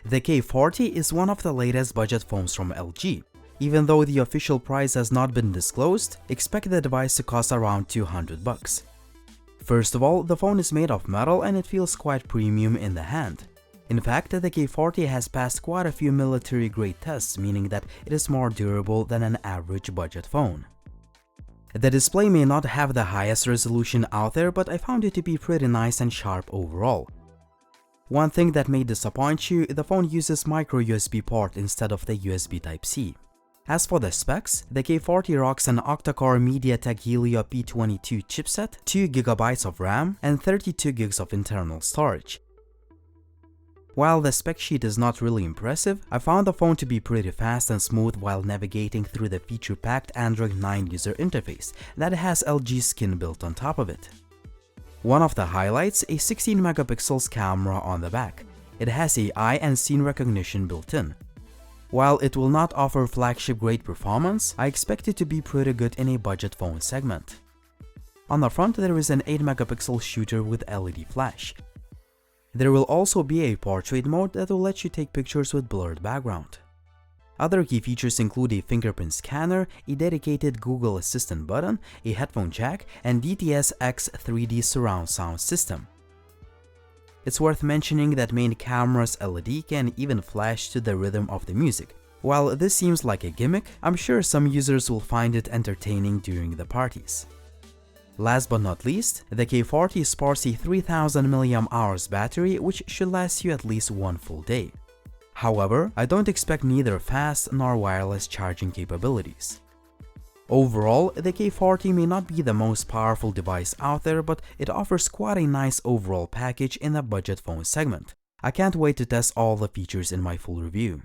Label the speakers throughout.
Speaker 1: The K40 is one of the latest budget phones from LG. Even though the official price has not been disclosed, expect the device to cost around $200. First of all, the phone is made of metal and it feels quite premium in the hand. In fact, the K40 has passed quite a few military-grade tests, meaning that it is more durable than an average budget phone. The display may not have the highest resolution out there, but I found it to be pretty nice and sharp overall. One thing that may disappoint you, the phone uses micro USB port instead of the USB Type-C. As for the specs, the K40 rocks an octa-core MediaTek Helio P22 chipset, 2GB of RAM, and 32GB of internal storage. While the spec sheet is not really impressive, I found the phone to be pretty fast and smooth while navigating through the feature-packed Android 9 user interface that has LG skin built on top of it. One of the highlights, a 16 megapixels camera on the back. It has AI and scene recognition built in. While it will not offer flagship-grade performance, I expect it to be pretty good in a budget phone segment. On the front, there is an 8 megapixel shooter with LED flash. There will also be a portrait mode that will let you take pictures with blurred background. Other key features include a fingerprint scanner, a dedicated Google Assistant button, a headphone jack, and DTS-X 3D surround sound system. It's worth mentioning that main camera's LED can even flash to the rhythm of the music. While this seems like a gimmick, I'm sure some users will find it entertaining during the parties. Last but not least, the K40 sports a 3000 mAh battery which should last you at least one full day. However, I don't expect neither fast nor wireless charging capabilities. Overall, the K40 may not be the most powerful device out there, but it offers quite a nice overall package in the budget phone segment. I can't wait to test all the features in my full review.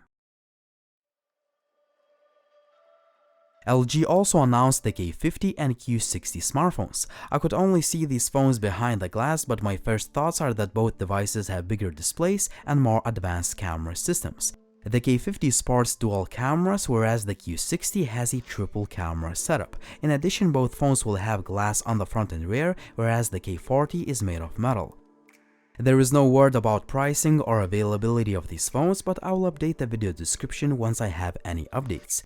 Speaker 1: LG also announced the K50 and Q60 smartphones. I could only see these phones behind the glass, but my first thoughts are that both devices have bigger displays and more advanced camera systems. The K50 sports dual cameras, whereas the Q60 has a triple camera setup. In addition, both phones will have glass on the front and rear, whereas the K40 is made of metal. There is no word about pricing or availability of these phones, but I will update the video description once I have any updates.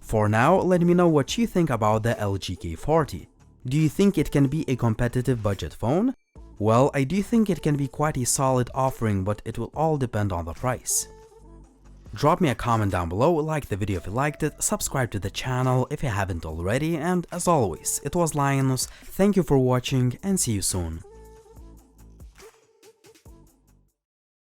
Speaker 1: For now, let me know what you think about the LG K40. Do you think it can be a competitive budget phone? Well, I do think it can be quite a solid offering, but it will all depend on the price. Drop me a comment down below, like the video if you liked it, subscribe to the channel if you haven't already, and as always, it was Linus, thank you for watching and see you soon.